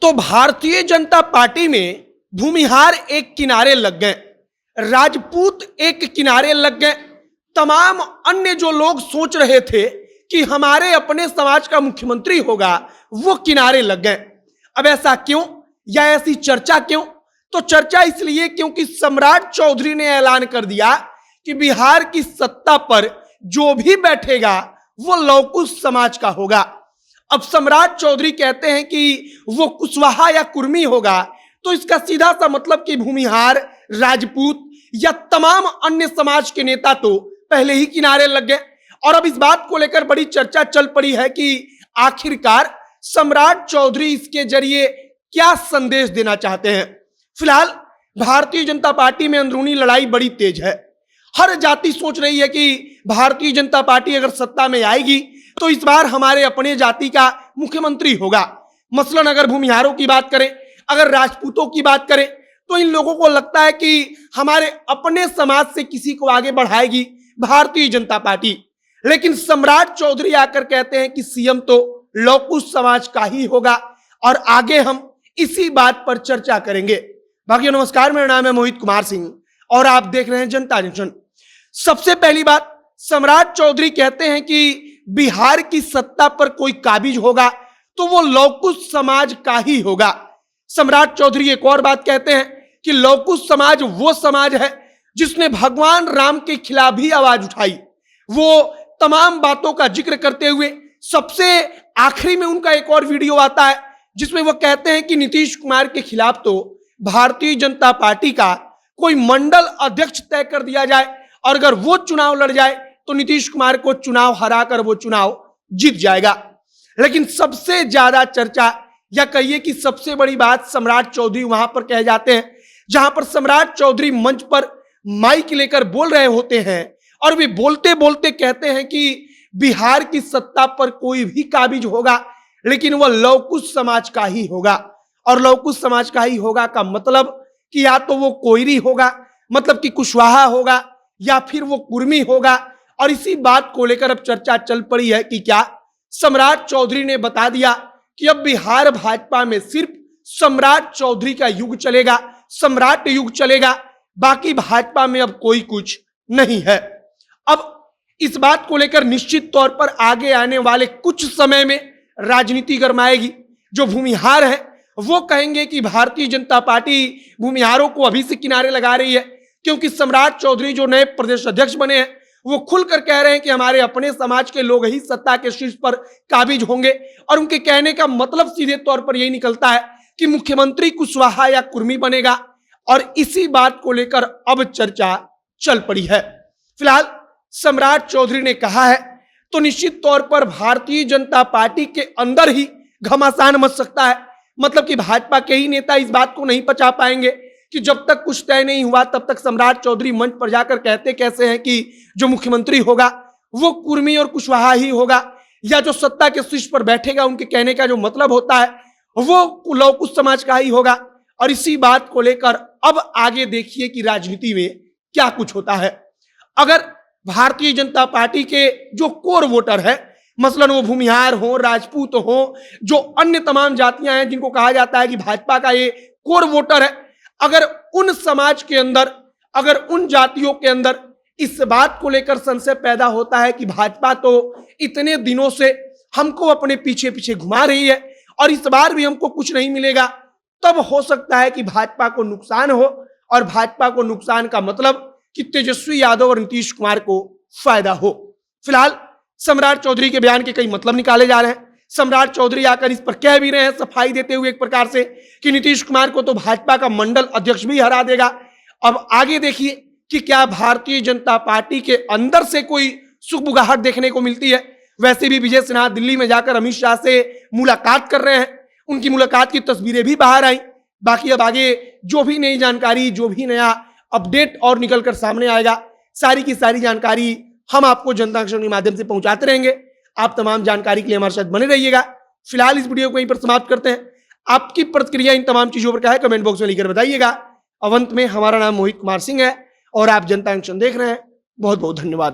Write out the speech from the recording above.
तो भारतीय जनता पार्टी में भूमिहार एक किनारे लग गए, राजपूत एक किनारे लग गए। तमाम अन्य जो लोग सोच रहे थे कि हमारे अपने समाज का मुख्यमंत्री होगा, वो किनारे लग गए। अब ऐसा क्यों, या ऐसी चर्चा क्यों? तो चर्चा इसलिए क्योंकि सम्राट चौधरी ने ऐलान कर दिया कि बिहार की सत्ता पर जो भी बैठेगा वो लौकुश समाज का होगा। अब सम्राट चौधरी कहते हैं कि वो कुशवाहा या कुर्मी होगा, तो इसका सीधा सा मतलब कि भूमिहार, राजपूत या तमाम अन्य समाज के नेता तो पहले ही किनारे लग गए। और अब इस बात को लेकर बड़ी चर्चा चल पड़ी है कि आखिरकार सम्राट चौधरी इसके जरिए क्या संदेश देना चाहते हैं। फिलहाल भारतीय जनता पार्टी में अंदरूनी लड़ाई बड़ी तेज है। हर जाति सोच रही है कि भारतीय जनता पार्टी अगर सत्ता में आएगी तो इस बार हमारे अपने जाति का मुख्यमंत्री होगा। मसलन अगर भूमिहारों की बात करें, अगर राजपूतों की बात करें, तो इन लोगों को लगता है कि हमारे अपने समाज से किसी को आगे बढ़ाएगी भारतीय जनता पार्टी। लेकिन सम्राट चौधरी आकर कहते हैं कि सीएम तो लौकुश समाज का ही होगा, और आगे हम इसी बात पर चर्चा करेंगे। बाकी नमस्कार, मेरा नाम है मोहित कुमार सिंह और आप देख रहे हैं जनता जंक्शन। सबसे पहली बात, सम्राट चौधरी कहते हैं कि बिहार की सत्ता पर कोई काबिज होगा तो वो लौकुश समाज का ही होगा। सम्राट चौधरी एक और बात कहते हैं कि लौकुश समाज वो समाज है जिसने भगवान राम के खिलाफ भी आवाज उठाई। वो तमाम बातों का जिक्र करते हुए सबसे आखिरी में उनका एक और वीडियो आता है जिसमें वो कहते हैं कि नीतीश कुमार के खिलाफ तो भारतीय जनता पार्टी का कोई मंडल अध्यक्ष तय कर दिया जाए, और अगर वो चुनाव लड़ जाए तो नीतीश कुमार को चुनाव हराकर वो चुनाव जीत जाएगा। लेकिन सबसे ज्यादा चर्चा, या कहिए कि सबसे बड़ी बात, सम्राट चौधरी वहां पर कह जाते हैं जहां पर सम्राट चौधरी मंच पर माइक लेकर बोल रहे होते हैं और वे बोलते बोलते कहते हैं कि बिहार की सत्ता पर कोई भी काबिज होगा लेकिन वह लौकुश समाज का ही होगा। और लौकुश समाज का ही होगा का मतलब कि या तो वो कोयरी होगा, मतलब कि कुशवाहा होगा, या फिर वो कुर्मी होगा। और इसी बात को लेकर अब चर्चा चल पड़ी है कि क्या सम्राट चौधरी ने बता दिया कि अब बिहार भाजपा में सिर्फ सम्राट चौधरी का युग चलेगा, सम्राट युग चलेगा, बाकी भाजपा में अब कोई कुछ नहीं है। अब इस बात को लेकर निश्चित तौर पर आगे आने वाले कुछ समय में राजनीति गरमाएगी। जो भूमिहार है वो कहेंगे कि भारतीय जनता पार्टी भूमिहारों को अभी से किनारे लगा रही है, क्योंकि सम्राट चौधरी जो नए प्रदेश अध्यक्ष बने हैं वो खुलकर कह रहे हैं कि हमारे अपने समाज के लोग ही सत्ता के शीर्ष पर काबिज होंगे। और उनके कहने का मतलब सीधे तौर पर यही निकलता है कि मुख्यमंत्री कुशवाहा या कुर्मी बनेगा। और इसी बात को लेकर अब चर्चा चल पड़ी है। फिलहाल सम्राट चौधरी ने कहा है तो निश्चित तौर पर भारतीय जनता पार्टी के अंदर ही घमासान मच सकता है। मतलब कि भाजपा के ही नेता इस बात को नहीं पचा पाएंगे कि जब तक कुछ तय नहीं हुआ तब तक सम्राट चौधरी मंच पर जाकर कहते कैसे हैं कि जो मुख्यमंत्री होगा वो कुर्मी और कुशवाहा ही होगा, या जो सत्ता के शीर्ष पर बैठेगा उनके कहने का जो मतलब होता है वो लौकुश समाज का ही होगा। और इसी बात को लेकर अब आगे देखिए कि राजनीति में क्या कुछ होता है। अगर भारतीय जनता पार्टी के जो कोर वोटर है, मसलन वो भूमिहार हो, राजपूत हो, जो अन्य तमाम जातियां हैं जिनको कहा जाता है कि भाजपा का ये कोर वोटर है, अगर उन समाज के अंदर, अगर उन जातियों के अंदर इस बात को लेकर संशय पैदा होता है कि भाजपा तो इतने दिनों से हमको अपने पीछे पीछे घुमा रही है और इस बार भी हमको कुछ नहीं मिलेगा, तब हो सकता है कि भाजपा को नुकसान हो। और भाजपा को नुकसान का मतलब कि तेजस्वी यादव और नीतीश कुमार को फायदा हो। फिलहाल सम्राट चौधरी के बयान के कई मतलब निकाले जा रहे हैं। सम्राट चौधरी आकर इस पर कह भी रहे हैं, सफाई देते हुए एक प्रकार से, कि नीतीश कुमार को तो भाजपा का मंडल अध्यक्ष भी हरा देगा। अब आगे देखिए कि क्या भारतीय जनता पार्टी के अंदर से कोई सुगबुगाहट देखने को मिलती है। वैसे भी विजय सिन्हा दिल्ली में जाकर अमित शाह से मुलाकात कर रहे हैं, उनकी मुलाकात की तस्वीरें भी बाहर आई। बाकी अब आगे जो भी नई जानकारी, जो भी नया अपडेट और निकलकर सामने आएगा, सारी की सारी जानकारी हम आपको जनता जंक्शन के माध्यम से पहुंचाते रहेंगे। आप तमाम जानकारी के लिए हमारे साथ बने रहिएगा। फिलहाल इस वीडियो को यहीं पर समाप्त करते हैं। आपकी प्रतिक्रिया इन तमाम चीजों पर क्या है कमेंट बॉक्स में लिखकर बताइएगा। अंत में हमारा नाम मोहित कुमार सिंह है और आप जनता जंक्शन देख रहे हैं। बहुत बहुत धन्यवाद।